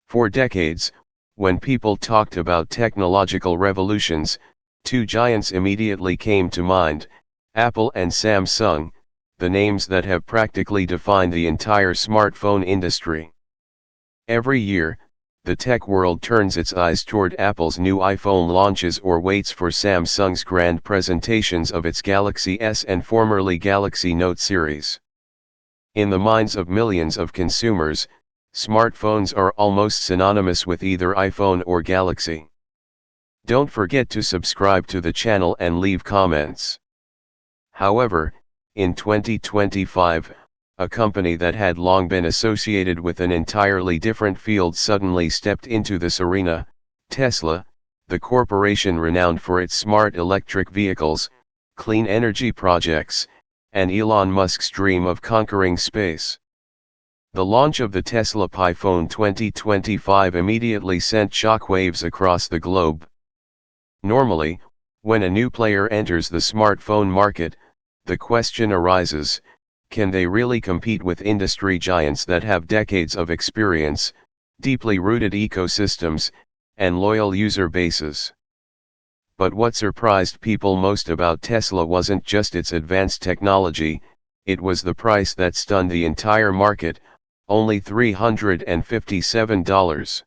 For decades, when people talked about technological revolutions, two giants immediately came to mind: Apple and Samsung, the names that have practically defined the entire smartphone industry. Every year, the tech world turns its eyes toward Apple's new iPhone launches or waits for Samsung's grand presentations of its Galaxy S and formerly Galaxy Note series. In the minds of millions of consumers, smartphones are almost synonymous with either iPhone or Galaxy. Don't forget to subscribe to the channel and leave comments. However, in 2025, a company that had long been associated with an entirely different field suddenly stepped into this arena: Tesla, the corporation renowned for its smart electric vehicles, clean energy projects, and Elon Musk's dream of conquering space. The launch of the Tesla iPhone 2025 immediately sent shockwaves across the globe. Normally, when a new player enters the smartphone market, the question arises: can they really compete with industry giants that have decades of experience, deeply rooted ecosystems, and loyal user bases? But what surprised people most about Tesla wasn't just its advanced technology, it was the price that stunned the entire market: only $357.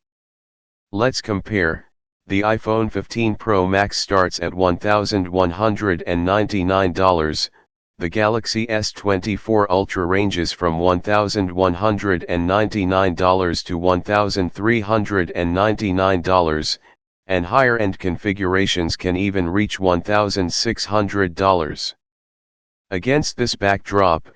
Let's compare. The iPhone 15 Pro Max starts at $1,199, the Galaxy S24 Ultra ranges from $1,199 to $1,399, and higher-end configurations can even reach $1,600. Against this backdrop,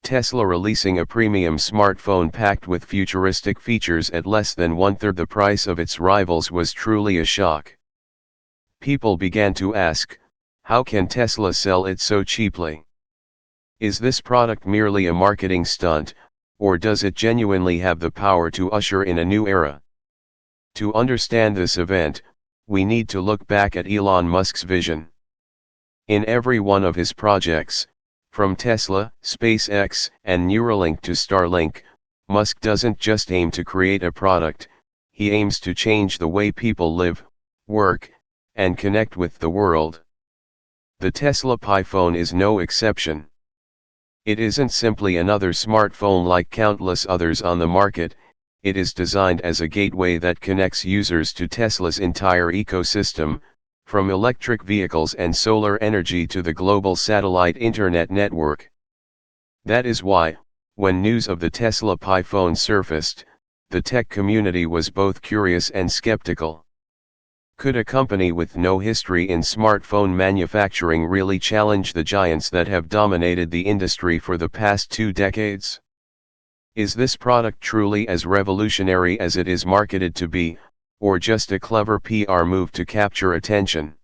Tesla releasing a premium smartphone packed with futuristic features at less than one-third the price of its rivals was truly a shock. People began to ask, how can Tesla sell it so cheaply? Is this product merely a marketing stunt, or does it genuinely have the power to usher in a new era? To understand this event, we need to look back at Elon Musk's vision. In every one of his projects, from Tesla, SpaceX, and Neuralink to Starlink, Musk doesn't just aim to create a product, he aims to change the way people live, work, and connect with the world. The Tesla iPhone is no exception. It isn't simply another smartphone like countless others on the market. It is designed as a gateway that connects users to Tesla's entire ecosystem, from electric vehicles and solar energy to the global satellite internet network. That is why, when news of the Tesla iPhone surfaced, the tech community was both curious and skeptical. Could a company with no history in smartphone manufacturing really challenge the giants that have dominated the industry for the past 2 decades? Is this product truly as revolutionary as it is marketed to be, or just a clever PR move to capture attention?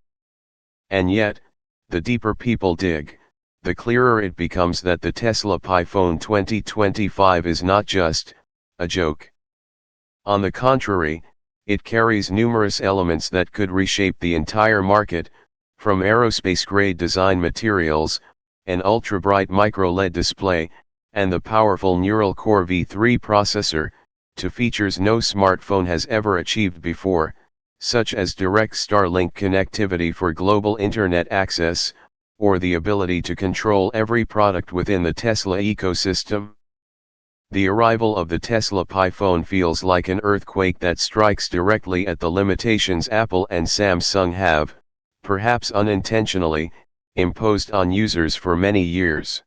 And yet, the deeper people dig, the clearer it becomes that the Tesla iPhone 2025 is not just a joke. On the contrary, it carries numerous elements that could reshape the entire market, from aerospace-grade design materials, an ultra-bright micro-LED display, and the powerful Neural Core V3 processor, to features no smartphone has ever achieved before, such as direct Starlink connectivity for global internet access, or the ability to control every product within the Tesla ecosystem. The arrival of the Tesla iPhone feels like an earthquake that strikes directly at the limitations Apple and Samsung have, perhaps unintentionally, imposed on users for many years.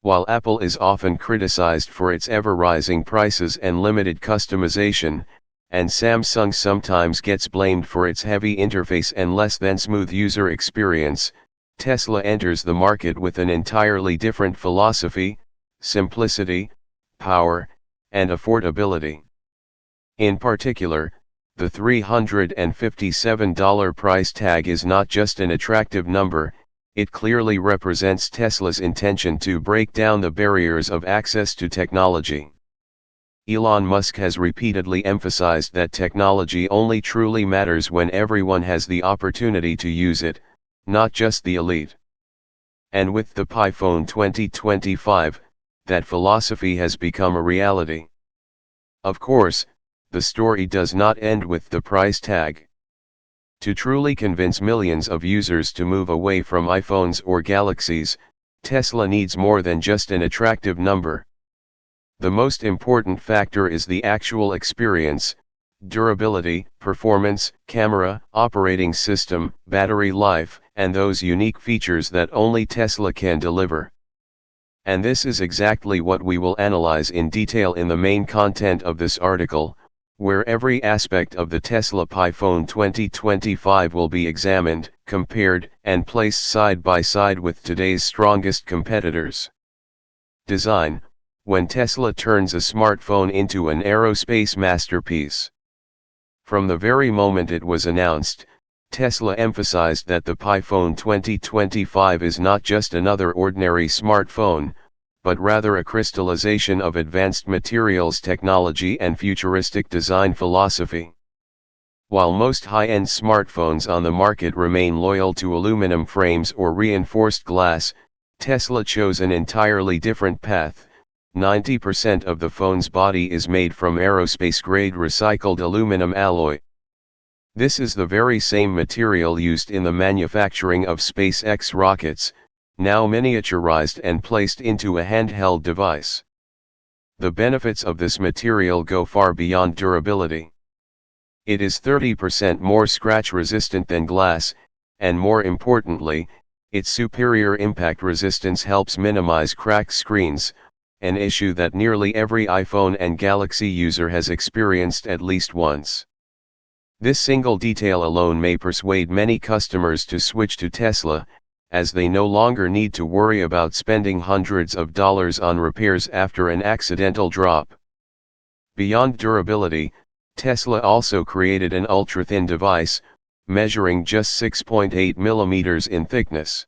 While Apple is often criticized for its ever-rising prices and limited customization, and Samsung sometimes gets blamed for its heavy interface and less than smooth user experience, Tesla enters the market with an entirely different philosophy: simplicity, power, and affordability. In particular, the $357 price tag is not just an attractive number, it clearly represents Tesla's intention to break down the barriers of access to technology. Elon Musk has repeatedly emphasized that technology only truly matters when everyone has the opportunity to use it, not just the elite. And with the iPhone 2025, that philosophy has become a reality. Of course, the story does not end with the price tag. To truly convince millions of users to move away from iPhones or Galaxies, Tesla needs more than just an attractive number. The most important factor is the actual experience, durability, performance, camera, operating system, battery life, and those unique features that only Tesla can deliver. And this is exactly what we will analyze in detail in the main content of this article, where every aspect of the Tesla iPhone 2025 will be examined, compared, and placed side by side with today's strongest competitors. Design: when Tesla turns a smartphone into an aerospace masterpiece. From the very moment it was announced, Tesla emphasized that the iPhone 2025 is not just another ordinary smartphone, but rather a crystallization of advanced materials technology and futuristic design philosophy. While most high-end smartphones on the market remain loyal to aluminum frames or reinforced glass, Tesla chose an entirely different path. 90% of the phone's body is made from aerospace-grade recycled aluminum alloy. This is the very same material used in the manufacturing of SpaceX rockets, now miniaturized and placed into a handheld device. The benefits of this material go far beyond durability. It is 30% more scratch-resistant than glass, and more importantly, its superior impact resistance helps minimize cracked screens, an issue that nearly every iPhone and Galaxy user has experienced at least once. This single detail alone may persuade many customers to switch to Tesla, as they no longer need to worry about spending hundreds of dollars on repairs after an accidental drop. Beyond durability, Tesla also created an ultra-thin device, measuring just 6.8 mm in thickness.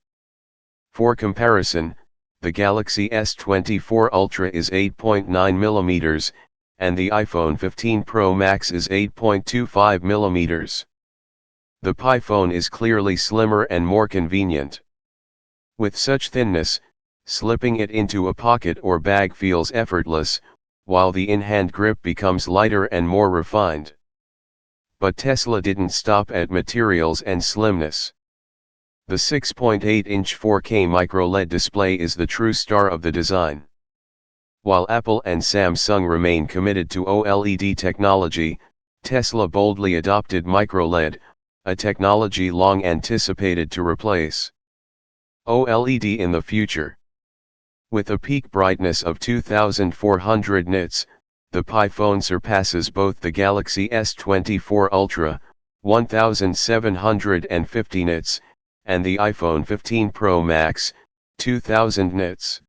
For comparison, the Galaxy S24 Ultra is 8.9 mm, and the iPhone 15 Pro Max is 8.25 mm. The iPhone is clearly slimmer and more convenient. With such thinness, slipping it into a pocket or bag feels effortless, while the in-hand grip becomes lighter and more refined. But Tesla didn't stop at materials and slimness. The 6.8-inch 4K microLED display is the true star of the design. While Apple and Samsung remain committed to OLED technology, Tesla boldly adopted microLED, a technology long anticipated to replace OLED in the future. With a peak brightness of 2400 nits, the iPhone surpasses both the Galaxy S24 Ultra, 1750 nits, and the iPhone 15 Pro Max, 2000 nits.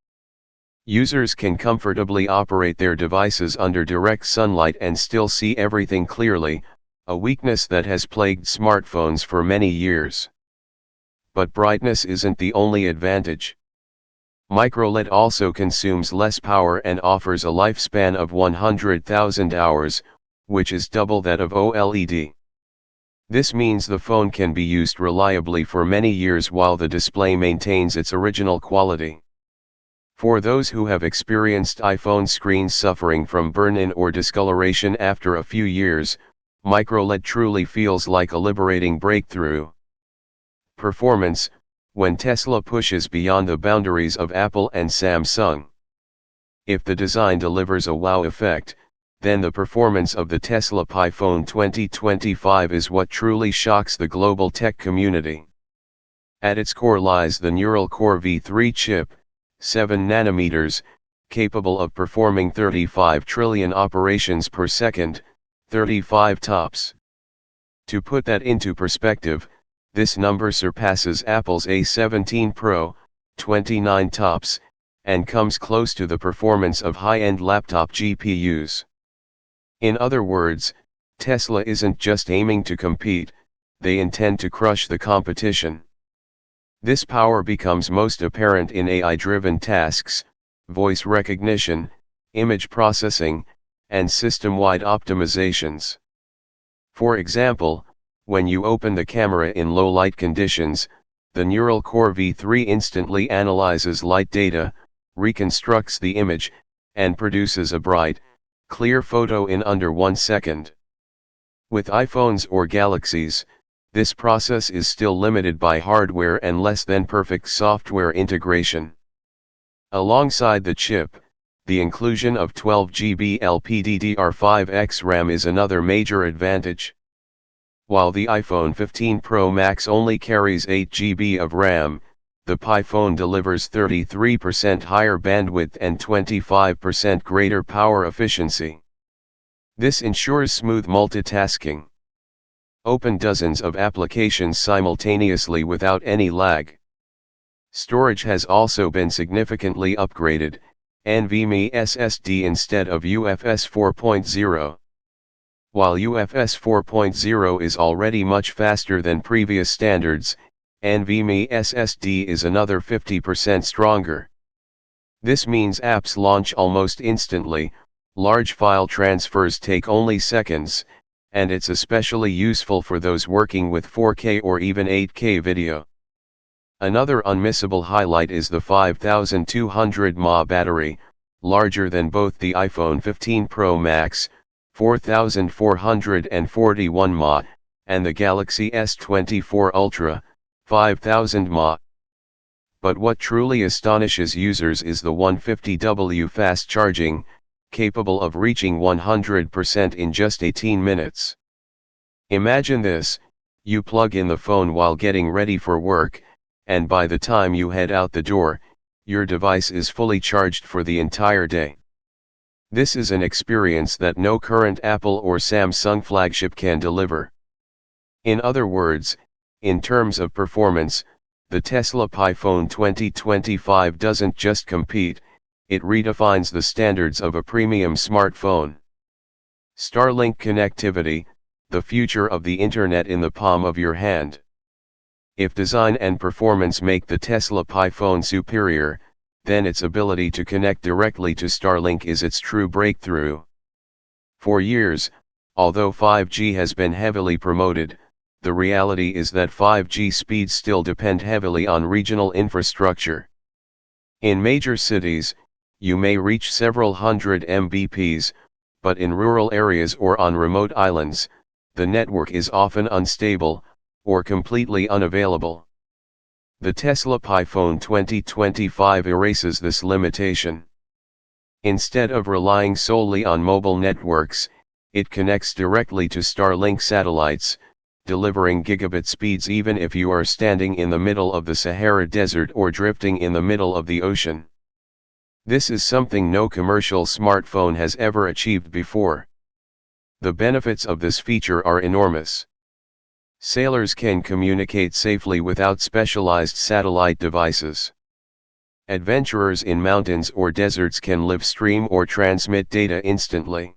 Users can comfortably operate their devices under direct sunlight and still see everything clearly, a weakness that has plagued smartphones for many years. But brightness isn't the only advantage. MicroLED also consumes less power and offers a lifespan of 100,000 hours, which is double that of OLED. This means the phone can be used reliably for many years while the display maintains its original quality. For those who have experienced iPhone screens suffering from burn-in or discoloration after a few years, microLED truly feels like a liberating breakthrough. Performance: when Tesla pushes beyond the boundaries of Apple and Samsung. If the design delivers a wow effect, then the performance of the Tesla iPhone 2025 is what truly shocks the global tech community. At its core lies the Neural Core V3 chip, 7 nanometers, capable of performing 35 trillion operations per second, 35 tops. To put that into perspective, this number surpasses Apple's A17 Pro, 29 tops, and comes close to the performance of high-end laptop GPUs. In other words, Tesla isn't just aiming to compete, they intend to crush the competition. This power becomes most apparent in AI-driven tasks, voice recognition, image processing, and system-wide optimizations. For example, when you open the camera in low light conditions, the Neural Core V3 instantly analyzes light data, reconstructs the image, and produces a bright, Clear photo in under 1 second. With iPhones or Galaxies, this process is still limited by hardware and less than perfect software integration. Alongside the chip, the inclusion of 12 GB LPDDR5X RAM is another major advantage. While the iPhone 15 Pro Max only carries 8 GB of RAM, the Pi phone delivers 33% higher bandwidth and 25% greater power efficiency. This ensures smooth multitasking. Open dozens of applications simultaneously without any lag. Storage has also been significantly upgraded, NVMe SSD instead of UFS 4.0. While UFS 4.0 is already much faster than previous standards, NVMe SSD is another 50% stronger. This means apps launch almost instantly, large file transfers take only seconds, and it's especially useful for those working with 4K or even 8K video. Another unmissable highlight is the 5200 mAh battery, larger than both the iPhone 15 Pro Max, 4441 mAh, and the Galaxy S24 Ultra, 5000 mAh. But what truly astonishes users is the 150W fast charging, capable of reaching 100% in just 18 minutes. Imagine this: you plug in the phone while getting ready for work, and by the time you head out the door, your device is fully charged for the entire day. This is an experience that no current Apple or Samsung flagship can deliver. In other words, in terms of performance, the Tesla Pi phone 2025 doesn't just compete, it redefines the standards of a premium smartphone. Starlink connectivity, the future of the internet in the palm of your hand. If design and performance make the Tesla Pi phone superior, then its ability to connect directly to Starlink is its true breakthrough. For years, although 5G has been heavily promoted, the reality is that 5G speeds still depend heavily on regional infrastructure. In major cities, you may reach several hundred Mbps, but in rural areas or on remote islands, the network is often unstable, or completely unavailable. The Tesla Pi phone 2025 erases this limitation. Instead of relying solely on mobile networks, it connects directly to Starlink satellites, delivering gigabit speeds even if you are standing in the middle of the Sahara Desert or drifting in the middle of the ocean. This is something no commercial smartphone has ever achieved before. The benefits of this feature are enormous. Sailors can communicate safely without specialized satellite devices. Adventurers in mountains or deserts can live stream or transmit data instantly.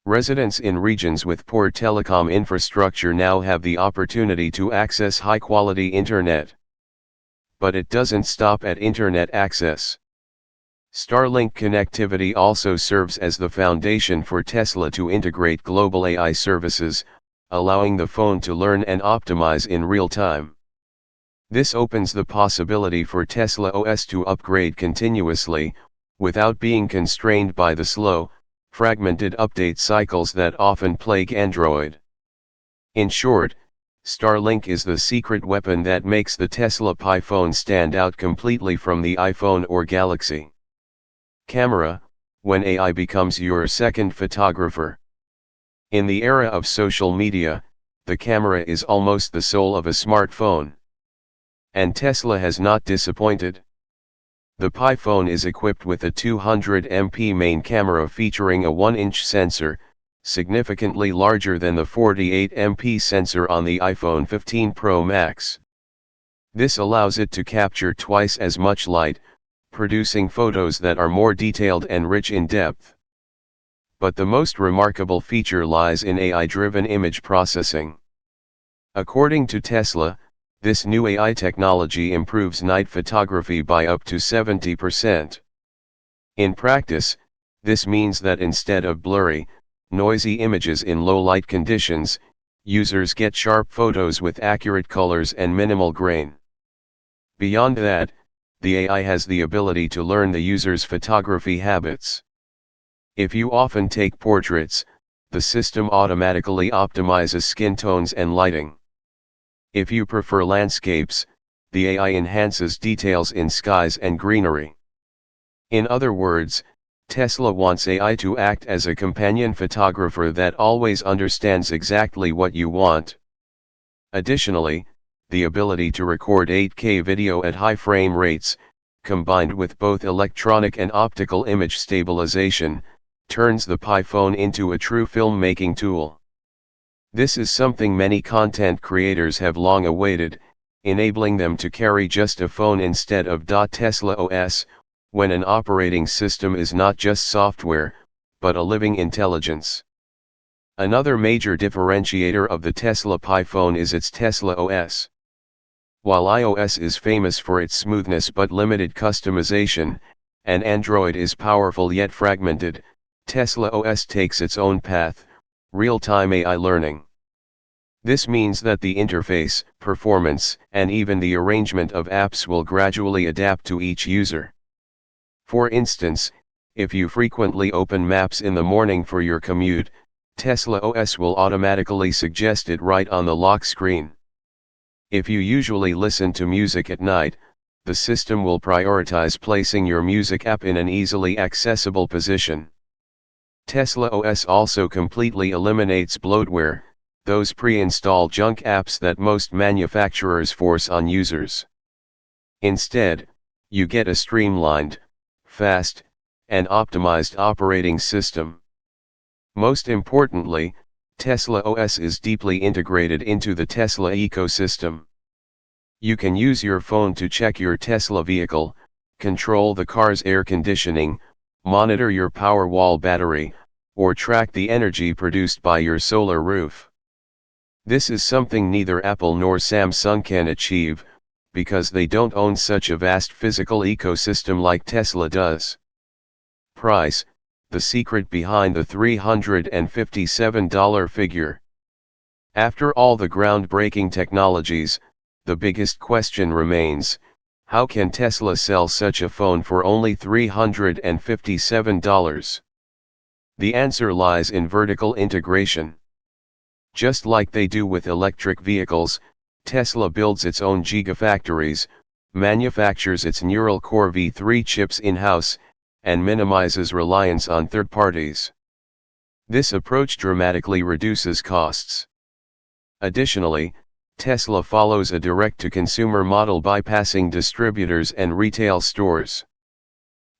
Residents in regions with poor telecom infrastructure now have the opportunity to access high-quality internet. But it doesn't stop at internet access. Starlink connectivity also serves as the foundation for Tesla to integrate global AI services, allowing the phone to learn and optimize in real time. This opens the possibility for Tesla OS to upgrade continuously, without being constrained by the slow, fragmented update cycles that often plague Android. In short, Starlink is the secret weapon that makes the Tesla Pi phone stand out completely from the iPhone or Galaxy. Camera, when AI becomes your second photographer. In the era of social media, the camera is almost the soul of a smartphone. And Tesla has not disappointed. The Pi phone is equipped with a 200MP main camera featuring a 1-inch sensor, significantly larger than the 48MP sensor on the iPhone 15 Pro Max. This allows it to capture twice as much light, producing photos that are more detailed and rich in depth. But the most remarkable feature lies in AI-driven image processing. According to Tesla, this new AI technology improves night photography by up to 70%. In practice, this means that instead of blurry, noisy images in low light conditions, users get sharp photos with accurate colors and minimal grain. Beyond that, the AI has the ability to learn the user's photography habits. If you often take portraits, the system automatically optimizes skin tones and lighting. If you prefer landscapes, the AI enhances details in skies and greenery. In other words, Tesla wants AI to act as a companion photographer that always understands exactly what you want. Additionally, the ability to record 8K video at high frame rates, combined with both electronic and optical image stabilization, turns the Pi phone into a true filmmaking tool. This is something many content creators have long awaited, enabling them to carry just a phone instead of Tesla OS, when an operating system is not just software, but a living intelligence. Another major differentiator of the Tesla Pi phone is its Tesla OS. While iOS is famous for its smoothness but limited customization, and Android is powerful yet fragmented, Tesla OS takes its own path, real-time AI learning. This means that the interface, performance, and even the arrangement of apps will gradually adapt to each user. For instance, if you frequently open Maps in the morning for your commute, Tesla OS will automatically suggest it right on the lock screen. If you usually listen to music at night, the system will prioritize placing your music app in an easily accessible position. Tesla OS also completely eliminates bloatware, those pre-installed junk apps that most manufacturers force on users. Instead, you get a streamlined, fast, and optimized operating system. Most importantly, Tesla OS is deeply integrated into the Tesla ecosystem. You can use your phone to check your Tesla vehicle, control the car's air conditioning, monitor your Powerwall battery, or track the energy produced by your solar roof. This is something neither Apple nor Samsung can achieve, because they don't own such a vast physical ecosystem like Tesla does. Price: the secret behind the $357 figure. After all the groundbreaking technologies, the biggest question remains: how can Tesla sell such a phone for only $357? The answer lies in vertical integration. Just like they do with electric vehicles, Tesla builds its own gigafactories, manufactures its neural core V3 chips in-house, and minimizes reliance on third parties. This approach dramatically reduces costs. Additionally, Tesla follows a direct-to-consumer model bypassing distributors and retail stores.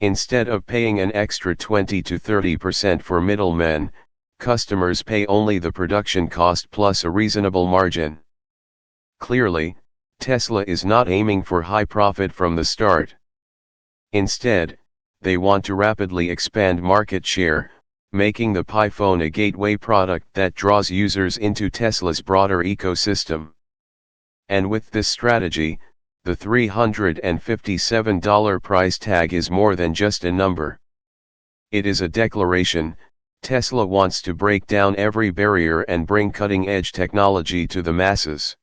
Instead of paying an extra 20 to 30% for middlemen, customers pay only the production cost plus a reasonable margin. Clearly, Tesla is not aiming for high profit from the start. Instead, they want to rapidly expand market share, making the Pi phone a gateway product that draws users into Tesla's broader ecosystem. And with this strategy, the $357 price tag is more than just a number. It is a declaration: Tesla wants to break down every barrier and bring cutting-edge technology to the masses.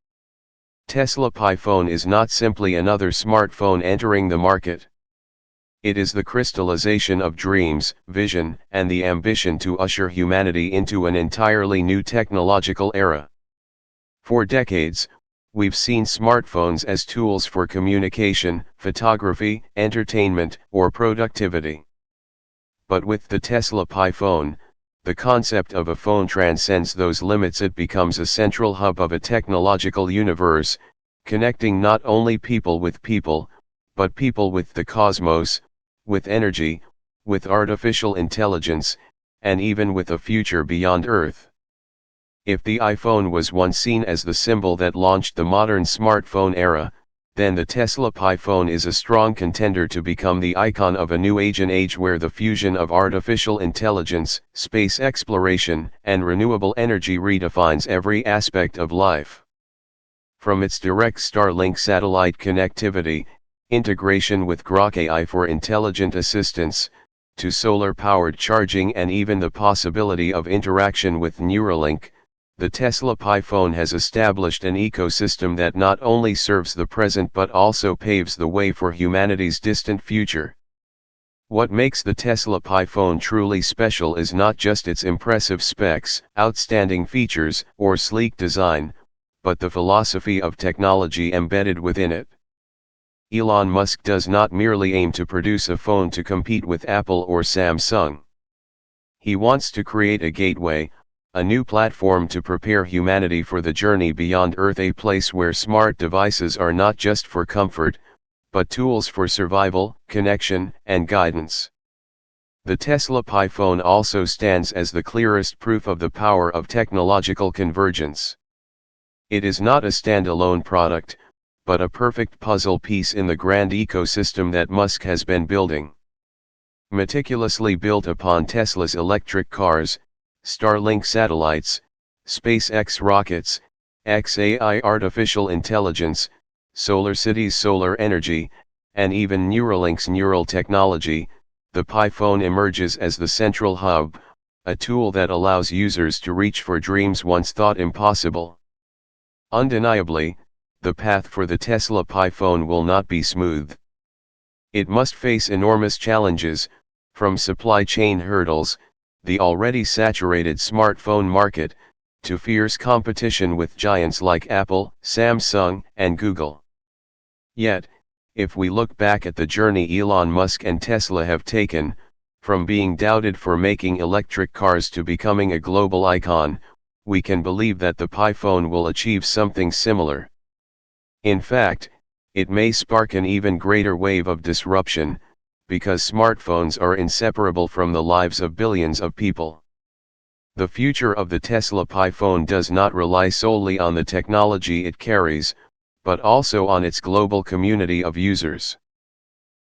Tesla Pi phone is not simply another smartphone entering the market. It is the crystallization of dreams, vision, and the ambition to usher humanity into an entirely new technological era. For decades, we've seen smartphones as tools for communication, photography, entertainment, or productivity. But with the Tesla Pi phone, the concept of a phone transcends those limits. It becomes a central hub of a technological universe, connecting not only people, but people with the cosmos, with energy, with artificial intelligence, and even with a future beyond Earth. If the iPhone was once seen as the symbol that launched the modern smartphone era, then the Tesla Pi phone is a strong contender to become the icon of a new age, an age where the fusion of artificial intelligence, space exploration, and renewable energy redefines every aspect of life. From its direct Starlink satellite connectivity, integration with Grok AI for intelligent assistance, to solar-powered charging and even the possibility of interaction with Neuralink, the Tesla Pi phone has established an ecosystem that not only serves the present but also paves the way for humanity's distant future. What makes the Tesla Pi phone truly special is not just its impressive specs, outstanding features, or sleek design, but the philosophy of technology embedded within it. Elon Musk does not merely aim to produce a phone to compete with Apple or Samsung. He wants to create a gateway, a new platform to prepare humanity for the journey beyond Earth, a place where smart devices are not just for comfort, but tools for survival, connection, and guidance. The Tesla Pi phone also stands as the clearest proof of the power of technological convergence. It is not a standalone product, but a perfect puzzle piece in the grand ecosystem that Musk has been building. Meticulously built upon Tesla's electric cars, Starlink satellites, SpaceX rockets, XAI artificial intelligence, SolarCity's solar energy, and even Neuralink's neural technology, the Pi phone emerges as the central hub, a tool that allows users to reach for dreams once thought impossible. Undeniably, the path for the Tesla Pi phone will not be smooth. It must face enormous challenges, from supply chain hurdles, the already saturated smartphone market, to fierce competition with giants like Apple, Samsung, and Google. Yet, if we look back at the journey Elon Musk and Tesla have taken, from being doubted for making electric cars to becoming a global icon, we can believe that the Pi phone will achieve something similar. In fact, it may spark an even greater wave of disruption, because smartphones are inseparable from the lives of billions of people. The future of the Tesla Pi phone does not rely solely on the technology it carries, but also on its global community of users.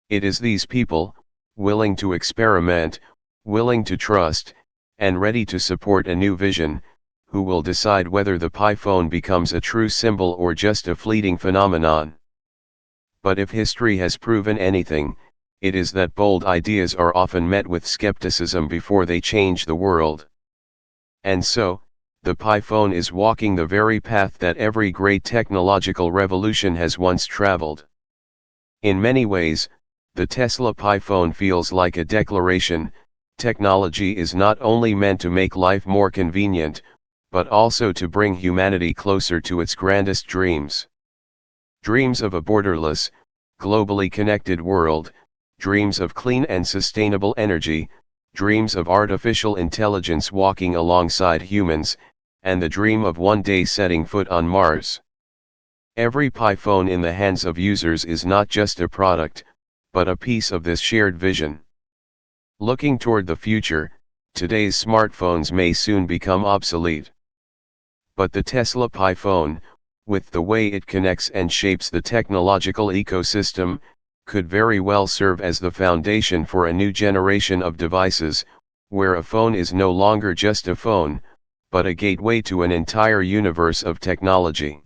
It is these people, willing to experiment, willing to trust, and ready to support a new vision, who will decide whether the Pi phone becomes a true symbol or just a fleeting phenomenon. But if history has proven anything, it is that bold ideas are often met with skepticism before they change the world. And so, the Pi phone is walking the very path that every great technological revolution has once traveled. In many ways, the Tesla Pi phone feels like a declaration: technology is not only meant to make life more convenient, but also to bring humanity closer to its grandest dreams. Dreams of a borderless, globally connected world, dreams of clean and sustainable energy, dreams of artificial intelligence walking alongside humans, and the dream of one day setting foot on Mars. Every Pi phone in the hands of users is not just a product, but a piece of this shared vision. Looking toward the future, today's smartphones may soon become obsolete. But the Tesla Pi phone, with the way it connects and shapes the technological ecosystem, could very well serve as the foundation for a new generation of devices, where a phone is no longer just a phone, but a gateway to an entire universe of technology.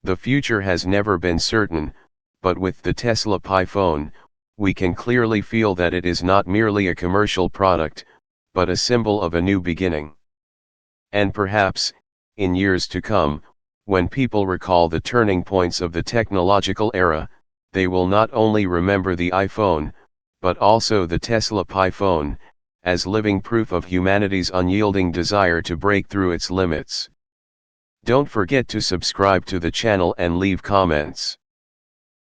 The future has never been certain, but with the Tesla Pi phone, we can clearly feel that it is not merely a commercial product, but a symbol of a new beginning. And perhaps, in years to come, when people recall the turning points of the technological era, they will not only remember the iPhone, but also the Tesla Pi phone, as living proof of humanity's unyielding desire to break through its limits. Don't forget to subscribe to the channel and leave comments.